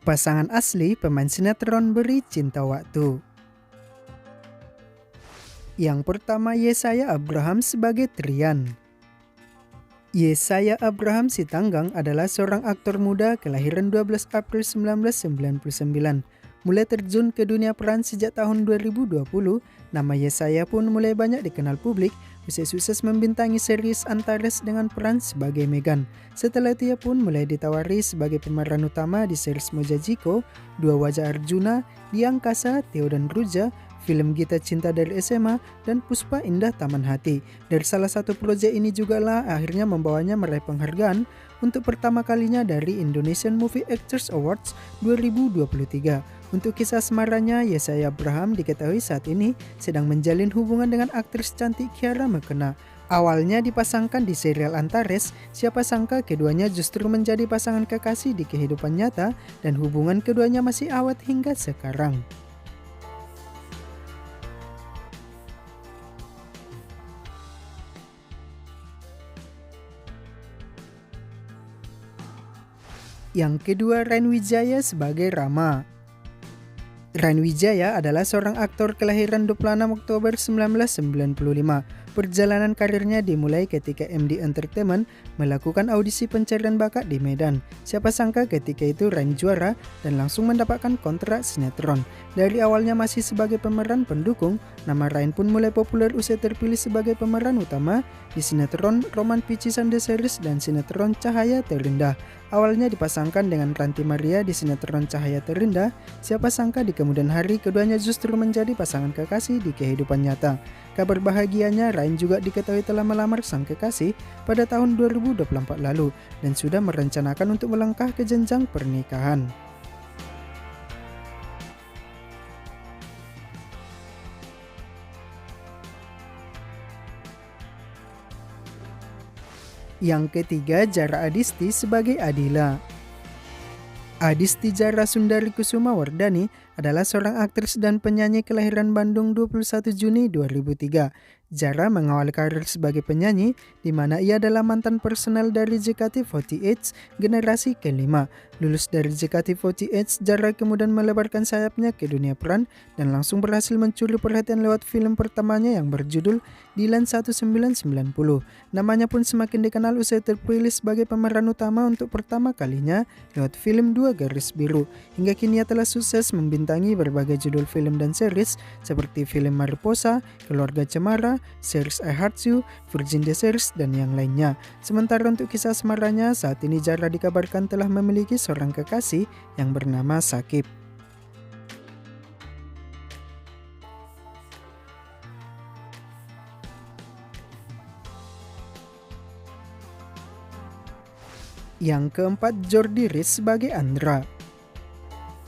Pasangan asli pemain sinetron Beri Cinta Waktu. Yang pertama, Yesaya Abraham sebagai Trian. Yesaya Abraham Sitanggang adalah seorang aktor muda kelahiran 12 April 1999. Mulai terjun ke dunia peran sejak tahun 2020, nama Yesaya pun mulai banyak dikenal publik usai sukses membintangi series Antares dengan peran sebagai Megan. Setelah itu ia pun mulai ditawari sebagai pemeran utama di series Mojajiko, Dua Wajah Arjuna, Di Angkasa, Theo dan Ruja, film Gita Cinta dari SMA, dan Puspa Indah Taman Hati. Dari salah satu proyek ini jugalah akhirnya membawanya meraih penghargaan untuk pertama kalinya dari Indonesian Movie Actors Awards 2023. Untuk kisah asmaranya, Yesaya Abraham diketahui saat ini sedang menjalin hubungan dengan aktris cantik Kiara Mekena. Awalnya dipasangkan di serial Antares, siapa sangka keduanya justru menjadi pasangan kekasih di kehidupan nyata dan hubungan keduanya masih awet hingga sekarang. Yang kedua, Ren Wijaya sebagai Rama. Ren Wijaya adalah seorang aktor kelahiran 26 Oktober 1995. Perjalanan karirnya dimulai ketika MD Entertainment melakukan audisi pencarian bakat di Medan. Siapa sangka ketika itu Ren juara dan langsung mendapatkan kontrak sinetron. Dari awalnya masih sebagai pemeran pendukung, nama Ren pun mulai populer usai terpilih sebagai pemeran utama di sinetron Roman Picisan The Series dan sinetron Cahaya Terindah. Awalnya dipasangkan dengan Ranti Maria di sinetron Cahaya Terindah, siapa sangka di kemudian hari keduanya justru menjadi pasangan kekasih di kehidupan nyata. Kabar bahagianya, Ryan juga diketahui telah melamar sang kekasih pada tahun 2024 lalu dan sudah merencanakan untuk melangkah ke jenjang pernikahan. Yang ketiga, Jara Adisti sebagai Adila. Adisti Jara Sundari Kusuma Wardani adalah seorang aktris dan penyanyi kelahiran Bandung 21 Juni 2003. Jara mengawali karir sebagai penyanyi, di mana ia adalah mantan personel dari JKT48 generasi kelima. Lulus dari JKT48, Jara kemudian melebarkan sayapnya ke dunia peran dan langsung berhasil mencuri perhatian lewat film pertamanya yang berjudul Dilan 1990. Namanya pun semakin dikenal usai terpilih sebagai pemeran utama untuk pertama kalinya lewat film Dua Garis Biru. Hingga kini ia telah sukses membintangi berbagai judul film dan series seperti film Mariposa, Keluarga Cemara, series I Heart You, Virgin The Series, dan yang lainnya. Sementara untuk kisah asmaranya, saat ini Jara dikabarkan telah memiliki seorang kekasih yang bernama Sakib. Yang keempat, Jordi Riz sebagai Andra.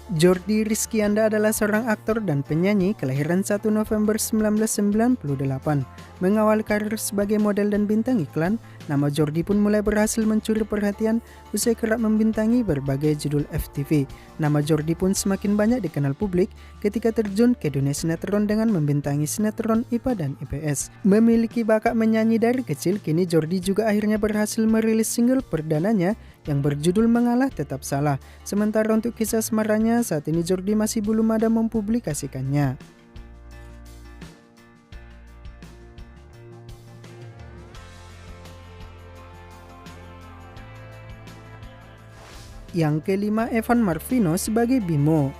Jordi Rizkyanda adalah seorang aktor dan penyanyi kelahiran 1 November 1998. Mengawal karir sebagai model dan bintang iklan, nama Jordi pun mulai berhasil mencuri perhatian usai kerap membintangi berbagai judul FTV. Nama Jordi pun semakin banyak dikenal publik ketika terjun ke dunia sinetron dengan membintangi sinetron IPA dan IPS. Memiliki bakat menyanyi dari kecil, kini Jordi juga akhirnya berhasil merilis single perdananya yang berjudul Mengalah Tetap Salah. Sementara untuk kisah asmaranya, saat ini Jordi masih belum ada mempublikasikannya. Yang kelima, Evan Marvino sebagai Bimo.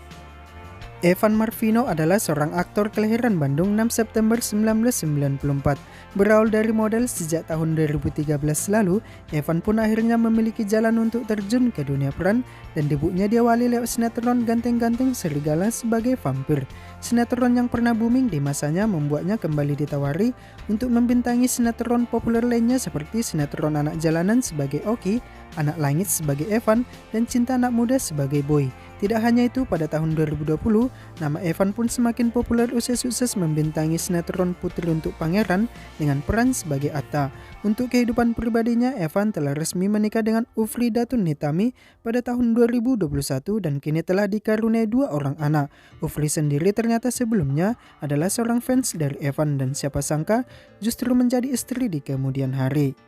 Evan Marvino adalah seorang aktor kelahiran Bandung 6 September 1994. Berawal dari model sejak tahun 2013 lalu, Evan pun akhirnya memiliki jalan untuk terjun ke dunia peran dan debutnya diawali lewat sinetron Ganteng-Ganteng Serigala sebagai vampir. Sinetron yang pernah booming di masanya membuatnya kembali ditawari untuk membintangi sinetron populer lainnya seperti sinetron Anak Jalanan sebagai Oki, Anak Langit sebagai Evan, dan Cinta Anak Muda sebagai Boy. Tidak hanya itu, pada tahun 2020, nama Evan pun semakin populer usai sukses membintangi sinetron Putri Untuk Pangeran dengan peran sebagai Atta. Untuk kehidupan pribadinya, Evan telah resmi menikah dengan Ufri Datun Nitami pada tahun 2021 dan kini telah dikaruniai 2 orang anak. Ufri sendiri ternyata sebelumnya adalah seorang fans dari Evan dan siapa sangka justru menjadi istri di kemudian hari.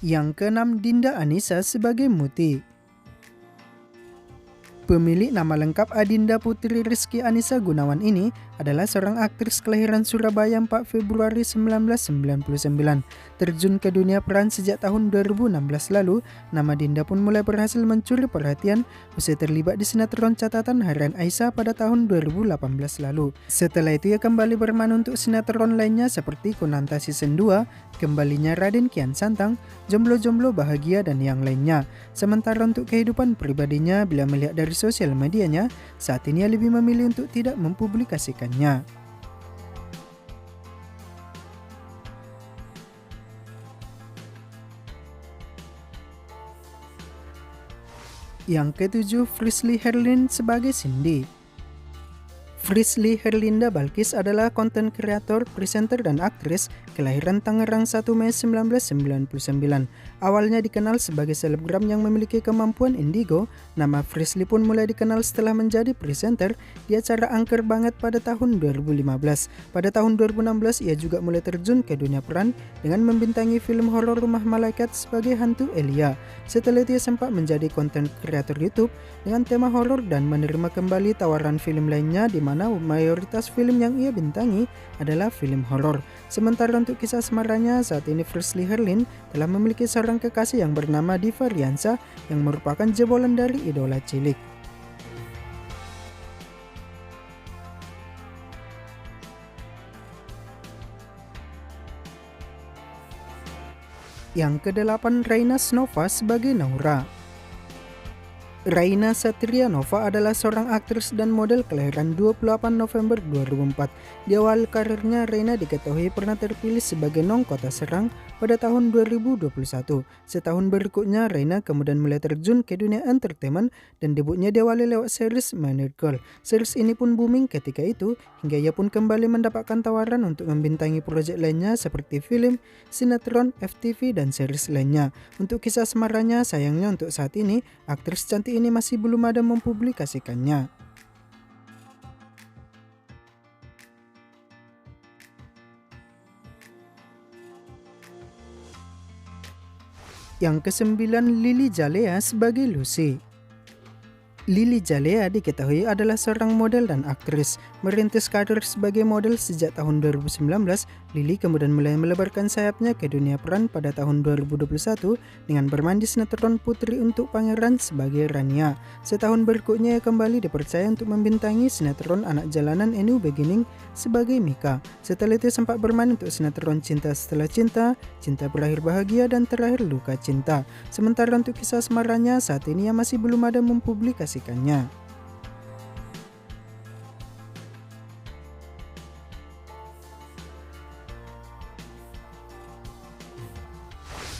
Yang keenam, Dinda Anissa sebagai Muti. Pemilik nama lengkap Adinda Putri Rizky Anissa Gunawan ini adalah seorang aktris kelahiran Surabaya 4 Februari 1999. Terjun ke dunia peran sejak tahun 2016 lalu, nama Dinda pun mulai berhasil mencuri perhatian usai terlibat di sinetron Catatan Harian Aisyah pada tahun 2018 lalu. Setelah itu ia kembali bermain untuk sinetron lainnya seperti Kunanta Season 2, Kembalinya Raden Kian Santang, Jomblo-Jomblo Bahagia, dan yang lainnya. Sementara untuk kehidupan pribadinya, bila melihat dari sosial medianya, saat ini ia lebih memilih untuk tidak mempublikasikannya. Yang ketujuh, Frisley Herlin sebagai Cindy. Frisley Herlinda Balkis adalah konten kreator, presenter, dan aktris kelahiran Tangerang 1 Mei 1999. Awalnya dikenal sebagai selebgram yang memiliki kemampuan indigo, nama Frisley pun mulai dikenal setelah menjadi presenter di acara Angker Banget pada tahun 2015. Pada tahun 2016 ia juga mulai terjun ke dunia peran dengan membintangi film horor Rumah Malaikat sebagai hantu Elia. Setelah itu ia sempat menjadi konten kreator YouTube dengan tema horor dan menerima kembali tawaran film lainnya di mana mayoritas film yang ia bintangi adalah film horor. Sementara untuk kisah asmaranya, saat ini Frisley Herlin telah memiliki seorang kekasih yang bernama Diva Riansa yang merupakan jebolan dari idola cilik. Yang kedelapan, Raina Snova sebagai Naura. Raina Satria Nova adalah seorang aktris dan model kelahiran 28 November 2004. Di awal karirnya, Raina diketahui pernah terpilih sebagai Nong Kota Serang pada tahun 2021. Setahun berikutnya, Raina kemudian mulai terjun ke dunia entertainment dan debutnya diawali lewat series Manor Girl. Series ini pun booming ketika itu, hingga ia pun kembali mendapatkan tawaran untuk membintangi proyek lainnya seperti film, sinetron, FTV, dan series lainnya. Untuk kisah asmaranya, sayangnya untuk saat ini, aktris cantik ini masih belum ada mempublikasikannya. Yang kesembilan, Lily Jalea sebagai Lucy. Lily Jalea diketahui adalah seorang model dan aktris. Merintis karir sebagai model sejak tahun 2019, Lily kemudian mulai melebarkan sayapnya ke dunia peran pada tahun 2021 dengan bermain di sinetron Putri Untuk Pangeran sebagai Rania. Setahun berikutnya ia kembali dipercaya untuk membintangi sinetron anak jalanan A New Beginning sebagai Mika. Setelah itu sempat bermain untuk sinetron Cinta Setelah Cinta, Cinta Berakhir Bahagia, dan terakhir Luka Cinta. Sementara untuk kisah asmaranya, saat ini ia masih belum ada mempublikasikannya.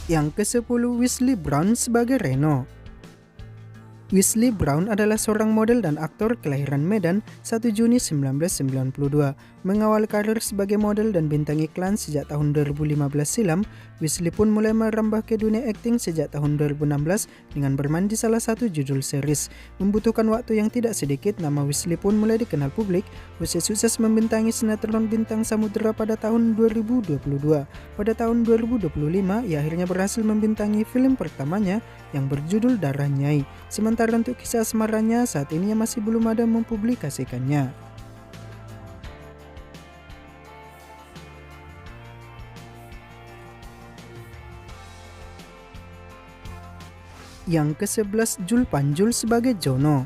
Yang ke-10, Wesley Brown sebagai Reno. Wesley Brown adalah seorang model dan aktor kelahiran Medan 1 Juni 1992. Mengawal karir sebagai model dan bintang iklan sejak tahun 2015 silam, Wesley pun mulai merambah ke dunia akting sejak tahun 2016 dengan bermain di salah satu judul series. Membutuhkan waktu yang tidak sedikit, nama Wesley pun mulai dikenal publik usai sukses membintangi sinetron Bintang Samudera pada tahun 2022. Pada tahun 2025, ia akhirnya berhasil membintangi film pertamanya yang berjudul Darah Nyai. Sementara untuk kisah asmaranya, saat ini ia masih belum ada mempublikasikannya. Yang ke-11, Jul Panjul sebagai Jono.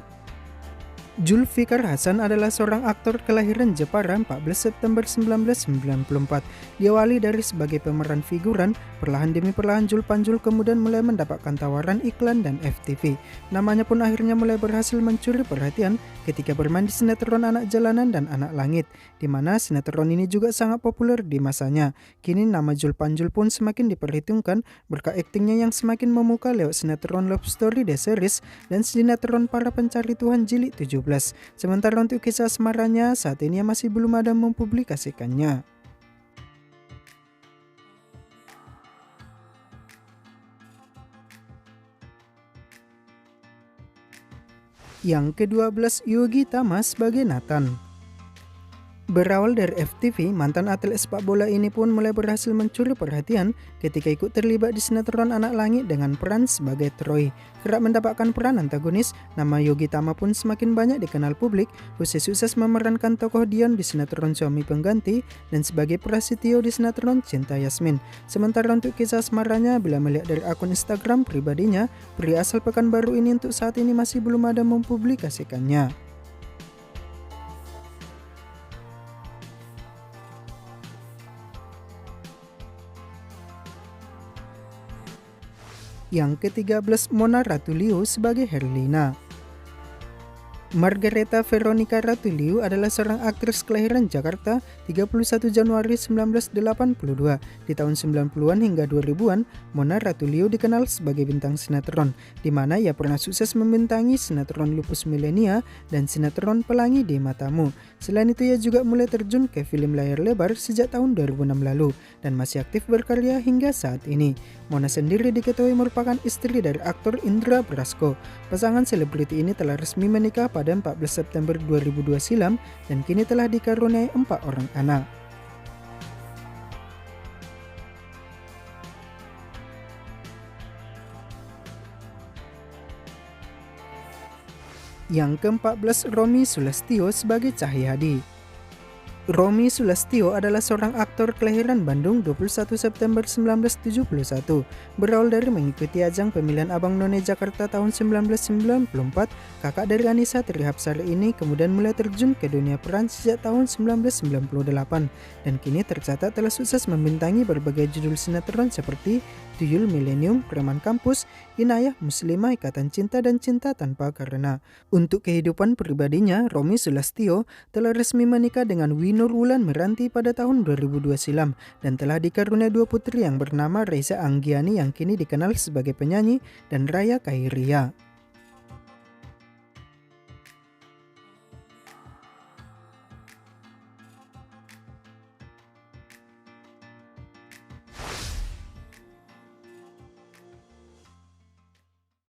Julfikar Hasan adalah seorang aktor kelahiran Jepara 14 September 1994. Diawali dari sebagai pemeran figuran, perlahan demi perlahan Jul Panjul kemudian mulai mendapatkan tawaran iklan dan FTV. Namanya pun akhirnya mulai berhasil mencuri perhatian ketika bermain di sinetron Anak Jalanan dan Anak Langit, di mana sinetron ini juga sangat populer di masanya. Kini nama Jul Panjul pun semakin diperhitungkan berkat aktingnya yang semakin memuka lewat sinetron Love Story The Series dan sinetron Para Pencari Tuhan Jilid 17. Sementara untuk kisah asmaranya, saat ini masih belum ada mempublikasikannya. Yang ke-12, Yogi Tama sebagai Nathan. Berawal dari FTV, mantan atlet sepak bola ini pun mulai berhasil mencuri perhatian ketika ikut terlibat di sinetron Anak Langit dengan peran sebagai Troy. Kerap mendapatkan peran antagonis, nama Yogi Tama pun semakin banyak dikenal publik, usai sukses memerankan tokoh Dion di sinetron Suami Pengganti dan sebagai Prasetyo di sinetron Cinta Yasmin. Sementara untuk kisah asmaranya, bila melihat dari akun Instagram pribadinya, pria asal Pekanbaru ini untuk saat ini masih belum ada mempublikasikannya. Yang ke-13, Mona Ratuliu sebagai Herlina. Margareta Veronica Ratuliu adalah seorang aktris kelahiran Jakarta 31 Januari 1982. Di tahun 90-an hingga 2000-an, Mona Ratuliu dikenal sebagai bintang sinetron, di mana ia pernah sukses membintangi sinetron Lupus Milenia dan sinetron Pelangi di Matamu. Selain itu, ia juga mulai terjun ke film layar lebar sejak tahun 2006 lalu dan masih aktif berkarya hingga saat ini. Mona sendiri diketahui merupakan istri dari aktor Indra Brasko. Pasangan selebriti ini telah resmi menikah pada 14 September 2002 silam dan kini telah dikaruniai 4 orang anak. Yang ke-14, Romy Sulastyo sebagai Cahyadi. Romy Sulastyo adalah seorang aktor kelahiran Bandung 21 September 1971. Berawal dari mengikuti ajang pemilihan Abang None Jakarta tahun 1994, kakak dari Anissa Trihapsari ini kemudian mulai terjun ke dunia peran sejak tahun 1998 dan kini tercatat telah sukses membintangi berbagai judul sinetron seperti Tuyul Milenium, Preman Kampus, Inayah Muslimah, Ikatan Cinta, dan Cinta Tanpa Karena. Untuk kehidupan pribadinya, Romy Sulastyo telah resmi menikah dengan Winur Wulan Meranti pada tahun 2002 silam dan telah dikaruniai 2 putri yang bernama Reza Anggiani yang kini dikenal sebagai penyanyi dan Raya Kairia.